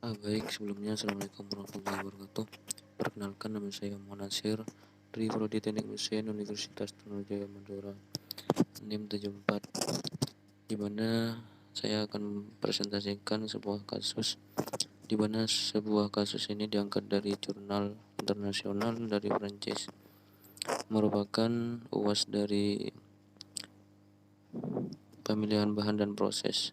Baik, sebelumnya Assalamualaikum warahmatullahi wabarakatuh. Perkenalkan, nama saya Monasir dari Prodi Teknik Mesin Universitas Trunojoyo Madura, NIM 74, di mana saya akan presentasikan sebuah kasus, di mana sebuah kasus ini diangkat dari jurnal internasional dari Prancis, merupakan UAS dari pemilihan bahan dan proses,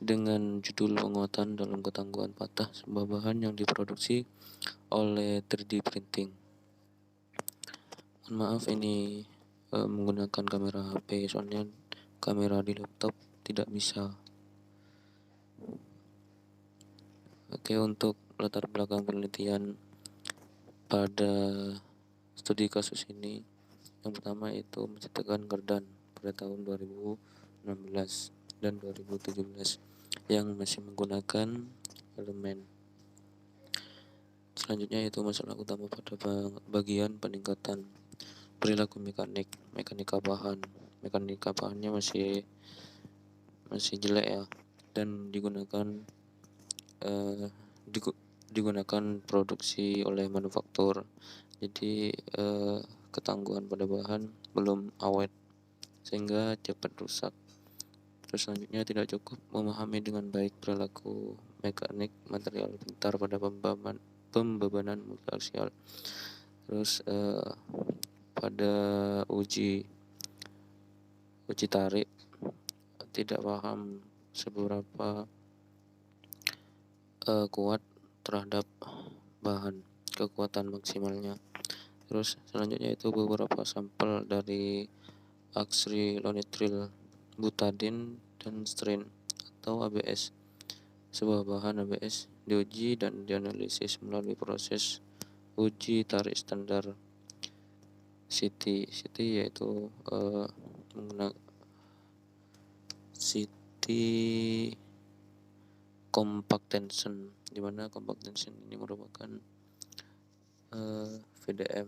dengan judul penguatan dalam ketangguhan patah sebuah bahan yang diproduksi oleh 3D printing. Mohon maaf ini menggunakan kamera HP, soalnya kamera di laptop tidak bisa. Oke, untuk latar belakang penelitian pada studi kasus ini, yang pertama itu menciptakan gardan pada tahun 2016 dan 2017 yang masih menggunakan elemen. Selanjutnya itu masalah utama pada bagian peningkatan perilaku mekanika bahan. Mekanika bahannya masih jelek ya, dan digunakan produksi oleh manufaktur. Jadi ketangguhan pada bahan belum awet sehingga cepat rusak. Terus selanjutnya tidak cukup memahami dengan baik perilaku mekanik material pintar pada pembebanan multiaksial. Terus pada uji tarik tidak paham seberapa kuat terhadap bahan, kekuatan maksimalnya. Terus selanjutnya itu beberapa sampel dari akrilonitril, butadin, dan strin atau ABS. Sebuah bahan ABS diuji dan dianalisis melalui proses uji tarik standar CT. CT yaitu menggunakan CT compact tension, di mana compact tension ini merupakan VDM,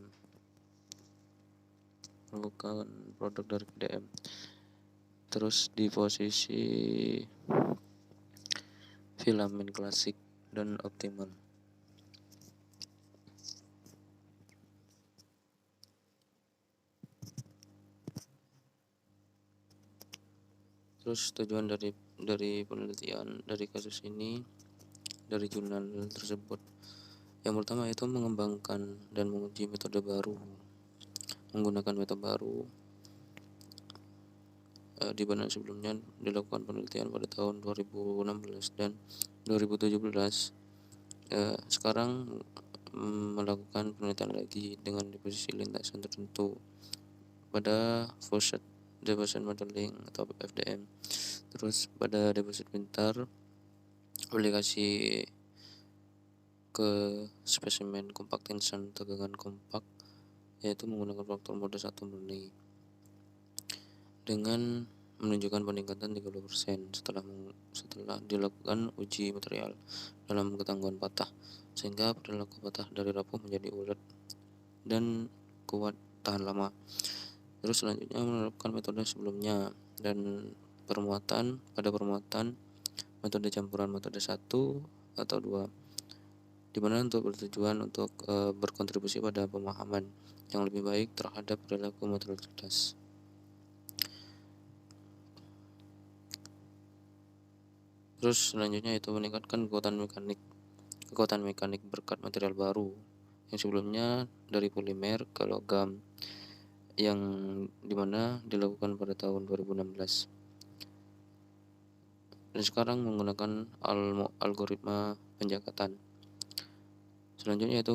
merupakan produk dari VDM. Terus di posisi filamen klasik dan optimal. Terus tujuan dari penelitian dari kasus ini, dari jurnal tersebut, yang pertama itu mengembangkan dan menguji metode baru, menggunakan metode baru, di mana sebelumnya dilakukan penelitian pada tahun 2016 dan 2017. Sekarang melakukan penelitian lagi dengan di posisi lintasan tertentu pada Faucet Deposit Modeling atau FDM. Terus pada deposit pintar, aplikasi ke spesimen compact tension tegangan kompak, yaitu menggunakan faktor mode 1 murni dengan menunjukkan peningkatan 30% setelah dilakukan uji material dalam ketangguhan patah, sehingga perilaku patah dari rapuh menjadi ulet dan kuat tahan lama. Terus selanjutnya menerapkan metode sebelumnya dan permuatan metode campuran metode 1 atau 2, di mana untuk bertujuan untuk berkontribusi pada pemahaman yang lebih baik terhadap perilaku material cerdas. Terus selanjutnya itu meningkatkan kekuatan mekanik berkat material baru yang sebelumnya dari polimer ke logam, yang dimana dilakukan pada tahun 2016 dan sekarang menggunakan algoritma penjakatan. Selanjutnya itu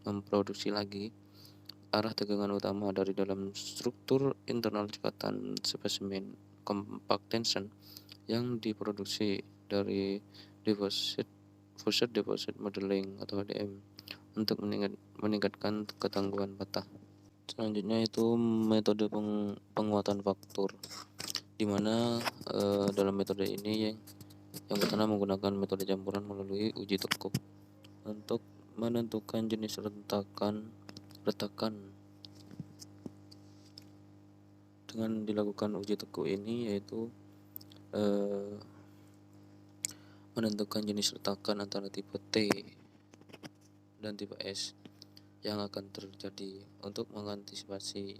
memproduksi lagi arah tegangan utama dari dalam struktur internal ikatan spesimen compact tension yang diproduksi dari Faucet Deposit Modeling atau HDM untuk meningkatkan ketangguhan patah. Selanjutnya itu metode penguatan faktor, di mana dalam metode ini yang pertama menggunakan metode campuran melalui uji tekuk untuk menentukan jenis retakan dengan dilakukan uji tekuk ini, yaitu eh, menentukan jenis retakan antara tipe T dan tipe S yang akan terjadi untuk mengantisipasi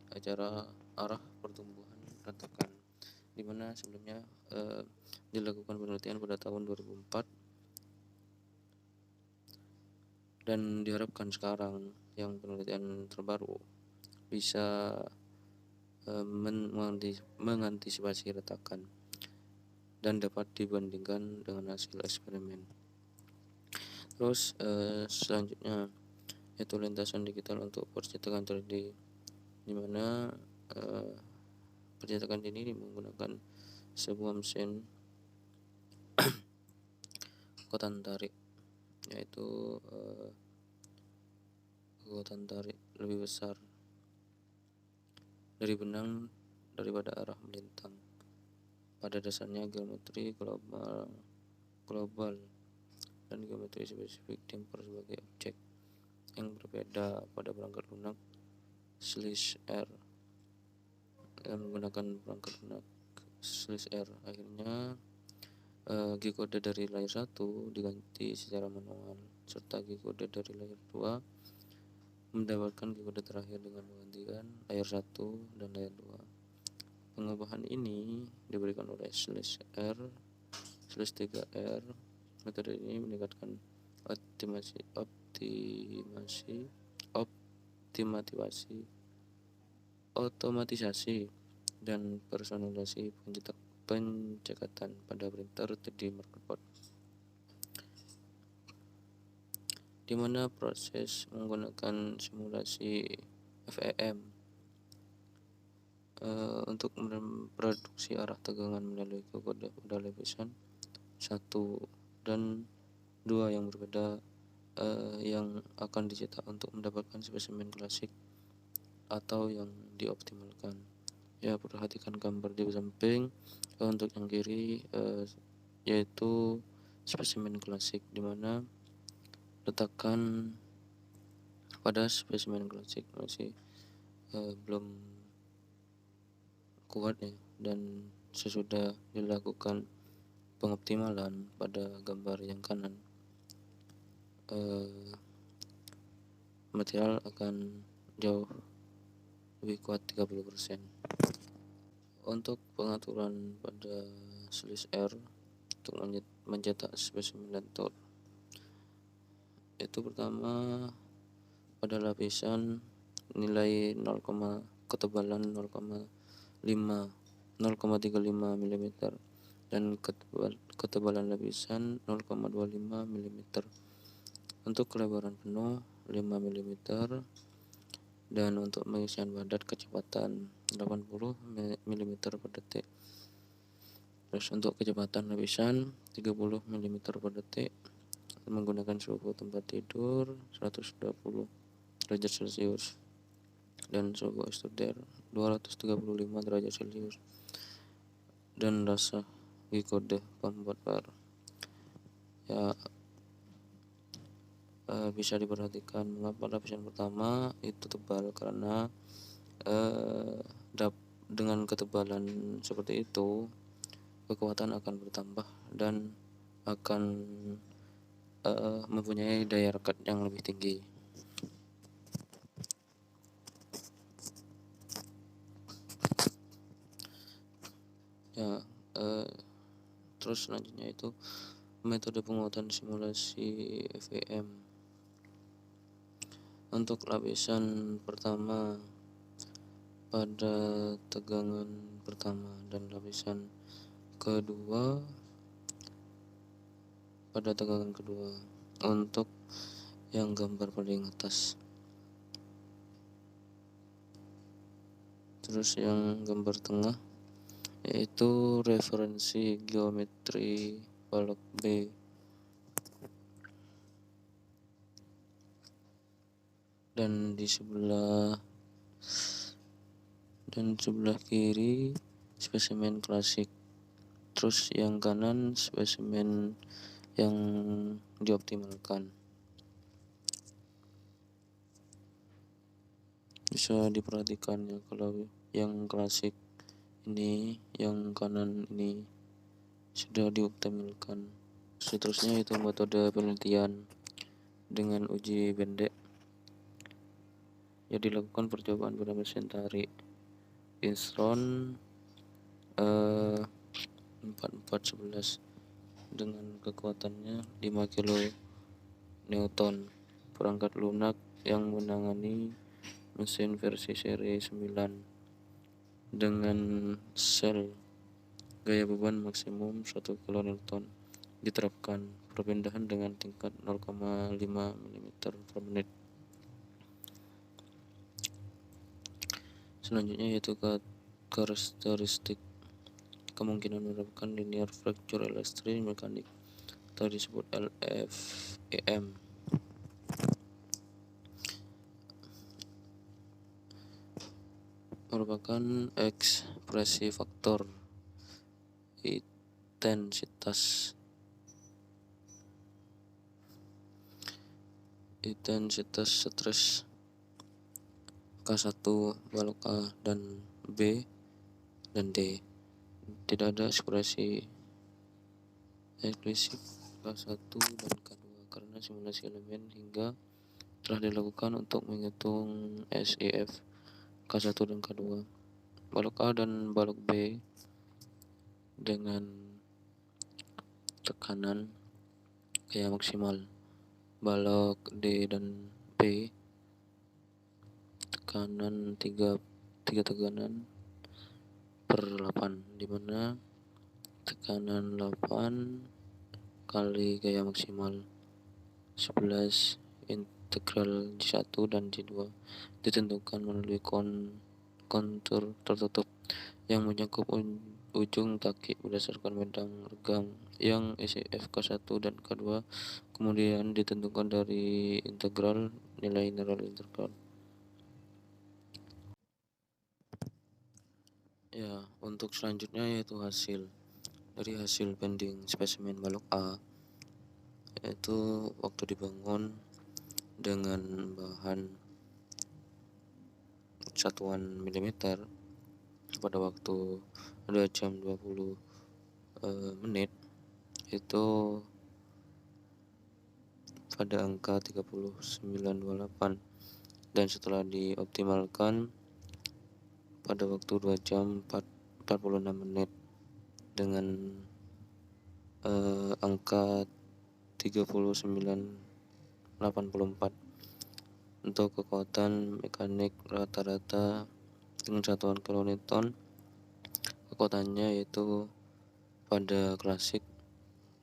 arah pertumbuhan retakan, di mana sebelumnya dilakukan penelitian pada tahun 2004 dan diharapkan sekarang yang penelitian terbaru bisa mengantisipasi retakan dan dapat dibandingkan dengan hasil eksperimen. Terus selanjutnya yaitu lintasan digital untuk percetakan 3D, di mana percetakan ini menggunakan sebuah mesin kekuatan tarik, yaitu kekuatan tarik lebih besar dari benang daripada arah melintang. Pada dasarnya geometri global dan geometri spesifik dimper sebagai objek yang berbeda pada perangkat lunak /R yang menggunakan perangkat lunak /R. Akhirnya G-kode dari layer 1 diganti secara manual, serta G-kode dari layer 2 mendapatkan G-kode terakhir dengan menggantikan layer 1 dan layer 2. Pengubahan ini diberikan oleh /R /3R. Metode ini meningkatkan otomatisasi dan personalisasi pencekatan pada printer 3D market, di mana proses menggunakan simulasi FEM untuk memproduksi arah tegangan melalui kode pada lapisan 1 dan 2 yang berbeda yang akan dicetak untuk mendapatkan spesimen klasik atau yang dioptimalkan. Ya, perhatikan gambar di samping. Untuk yang kiri yaitu spesimen klasik, di mana letakkan pada spesimen klasik masih belum kuat ya, dan sesudah dilakukan pengoptimalan pada gambar yang kanan, material akan jauh lebih kuat 30%. Untuk pengaturan pada /R untuk mencetak spesimen lentur, itu pertama pada lapisan nilai ketebalan 0,35 mm dan ketebalan lapisan 0,25 mm. Untuk kelebaran penuh 5 mm dan untuk pengisian padat kecepatan 80 mm per detik. Terus untuk kecepatan lapisan 30 mm per detik menggunakan suhu tempat tidur 120 derajat Celcius dan suhu ekstruder 235 derajat Celcius, dan rasa G-kode pembuat bar ya. Bisa diperhatikan mengapa lapisan pertama itu tebal, karena dengan ketebalan seperti itu kekuatan akan bertambah dan akan mempunyai daya rekat yang lebih tinggi. Ya, terus selanjutnya itu metode penguatan simulasi FEM. Untuk lapisan pertama pada tegangan pertama dan lapisan kedua pada tegangan kedua. Untuk yang gambar paling atas, terus yang gambar tengah yaitu referensi geometri balok B, dan di sebelah kiri spesimen klasik, terus yang kanan spesimen yang dioptimalkan. Bisa diperhatikan ya, kalau yang klasik ini, yang kanan ini sudah dioptimalkan. Seterusnya itu metode penelitian dengan uji pendek. Jadi dilakukan percobaan pada mesin tarik Instron 4411 dengan kekuatannya 5 kN. Perangkat lunak yang menangani mesin versi seri 9 dengan sel gaya beban maksimum 1 kN diterapkan. Perpindahan dengan tingkat 0,5 mm per menit. Selanjutnya yaitu karakteristik kemungkinan menyebabkan linear fracture elektromekanik atau disebut LFEM. Merupakan ekspresi faktor intensitas stres K1 balok A dan B dan D. Tidak ada ekspresi eksplisit K1 dan K2 karena simulasi elemen hingga telah dilakukan untuk menghitung SEF K1 dan K2. Balok A dan balok B dengan tekanan gaya maksimal. Balok D dan B tekanan 3 tekanan per 8, di mana tekanan 8 kali gaya maksimal 11 integral J1 dan J2 ditentukan melalui kontur tertutup yang menyangkut ujung taki berdasarkan bentang regang yang SEF K1 dan K2 kemudian ditentukan dari nilai integral. Ya, untuk selanjutnya yaitu hasil bending spesimen balok A, yaitu waktu dibangun dengan bahan satuan milimeter pada waktu 2 jam 20 menit itu pada angka 3928 dan setelah dioptimalkan pada waktu 2 jam 46 menit dengan angka 3984 untuk kekuatan mekanik rata-rata dengan satuan kilonewton. Kekuatannya yaitu pada klasik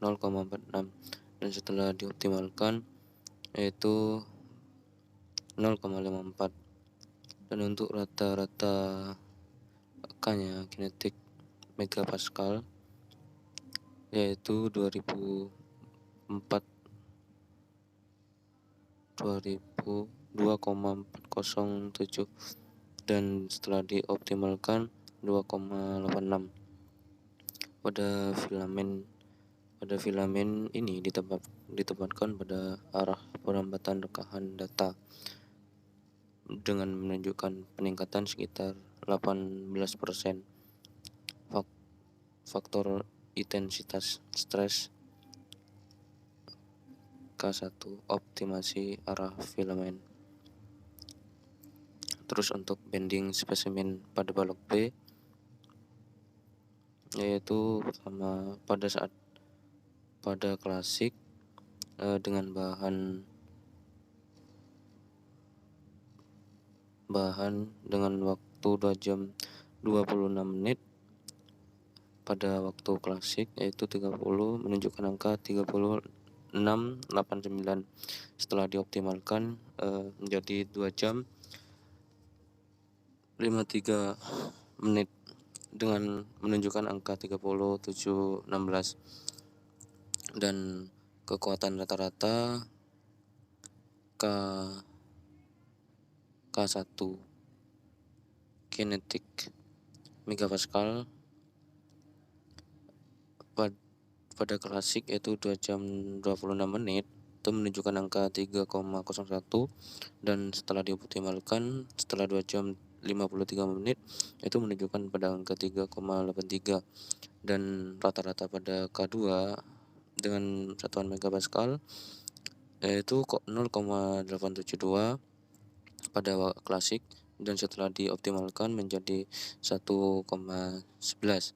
0,46 dan setelah dioptimalkan yaitu 0,54 dan untuk rata-rata K-nya kinetik megapascal yaitu 2,407 dan setelah dioptimalkan 2,86. Pada filamen ini ditempatkan pada arah perlambatan rekahan data dengan menunjukkan peningkatan sekitar 18%. Faktor intensitas stres K1 optimasi arah filamen. Terus untuk bending spesimen pada balok B yaitu pertama pada klasik dengan bahan dengan waktu 2 jam 26 menit pada waktu klasik yaitu 30 menunjukkan angka 3689 setelah dioptimalkan menjadi 2 jam 53 menit dengan menunjukkan angka 3716 dan kekuatan rata-rata K1 kinetik megapascal pada klasik yaitu 2 jam 26 menit itu menunjukkan angka 3,01 dan setelah dioptimalkan setelah 2 jam 53 menit itu menunjukkan pada angka 3,83, dan rata-rata pada K2 dengan satuan megapascal yaitu 0,872 pada klasik, dan setelah dioptimalkan menjadi 1,11,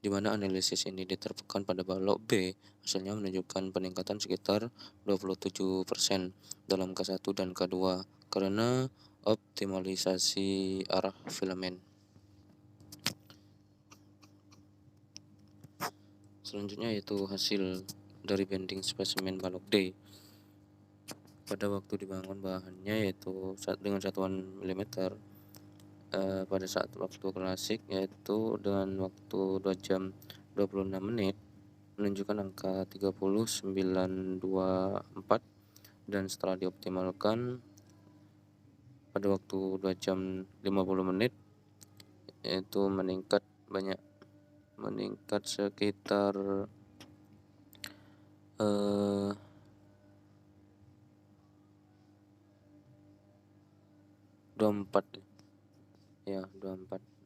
di mana analisis ini diterapkan pada balok B. Hasilnya menunjukkan peningkatan sekitar 27% dalam K1 dan K2 karena optimalisasi arah filamen. Selanjutnya yaitu hasil dari bending spesimen balok D. Pada waktu dibangun bahannya yaitu dengan satuan milimeter, pada saat waktu klasik yaitu dengan waktu 2 jam 26 menit menunjukkan angka 30,924, dan setelah dioptimalkan pada waktu 2 jam 50 menit yaitu meningkat sekitar 24,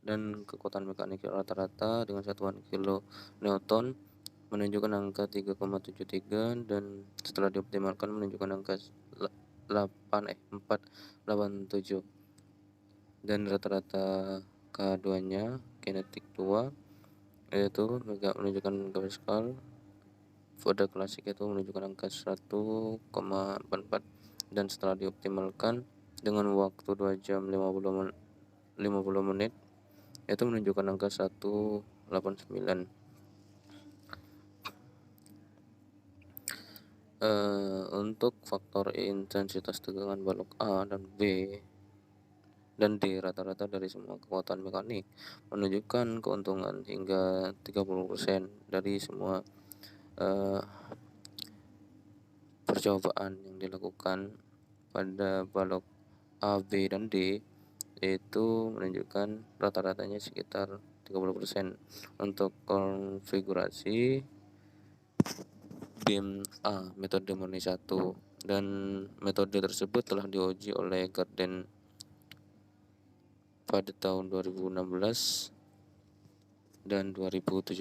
dan kekuatan mekanik rata-rata dengan satuan kilo Newton menunjukkan angka 3,73, dan setelah dioptimalkan menunjukkan angka 4,87, dan rata-rata K2-nya kinetik 2 yaitu menunjukkan megapascal, pada klasik itu menunjukkan angka 1,44, dan setelah dioptimalkan dengan waktu 2 jam 50 menit yaitu menunjukkan angka 1,89. Untuk faktor intensitas tegangan balok A dan B dan D rata-rata dari semua kekuatan mekanik menunjukkan keuntungan hingga 30% dari semua percobaan yang dilakukan pada balok A, B, dan D, yaitu menunjukkan rata-ratanya sekitar 30%. Untuk konfigurasi beam A metode Murni 1, dan metode tersebut telah diuji oleh Garden pada tahun 2016 dan 2017.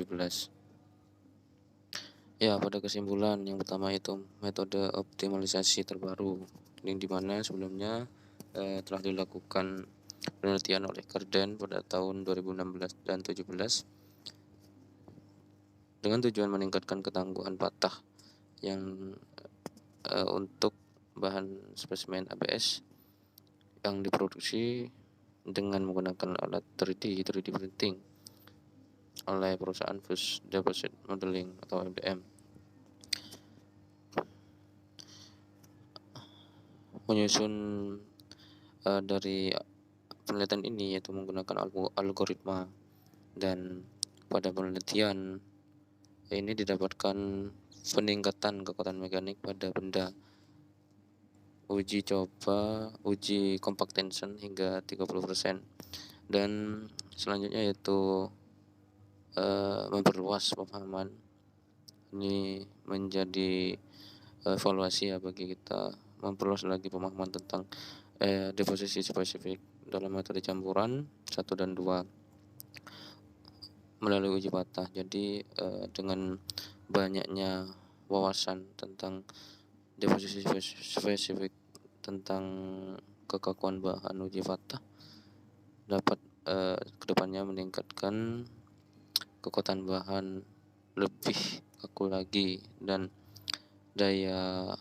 Ya, pada kesimpulan yang pertama itu metode optimalisasi terbaru, yang dimana sebelumnya telah dilakukan penelitian oleh Garden pada tahun 2016 dan 2017 dengan tujuan meningkatkan ketangguhan patah yang untuk bahan spesimen ABS yang diproduksi dengan menggunakan alat 3D printing oleh perusahaan Fuse Deposit Modeling atau FDM. Menyusun dari penelitian ini yaitu menggunakan algoritma, dan pada penelitian ini didapatkan peningkatan kekuatan mekanik pada benda. Uji compact tension hingga 30%, dan selanjutnya yaitu memperluas pemahaman. Ini menjadi evaluasi ya bagi kita, memperluas lagi pemahaman tentang deposisi spesifik dalam metode campuran 1 dan 2 melalui uji patah. Jadi dengan banyaknya wawasan tentang deposisi spesifik tentang kekakuan bahan uji patah dapat kedepannya meningkatkan kekuatan bahan lebih kaku lagi, dan daya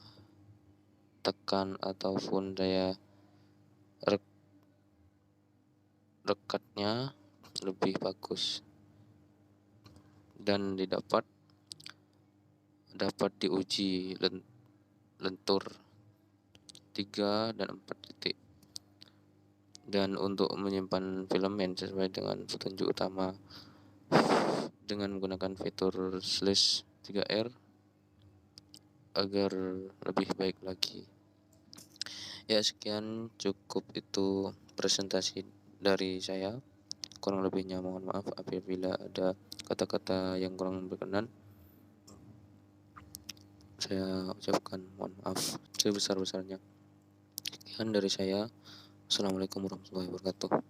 tekan ataupun daya rekatnya lebih bagus, dan dapat diuji lentur 3 dan 4 titik. Dan untuk menyimpan filamen sesuai dengan petunjuk utama dengan menggunakan fitur /3R agar lebih baik lagi. Ya, sekian, cukup itu presentasi dari saya. Kurang lebihnya mohon maaf apabila ada kata-kata yang kurang berkenan. Saya ucapkan mohon maaf sebesar-besarnya. Sekian dari saya. Assalamualaikum warahmatullahi wabarakatuh.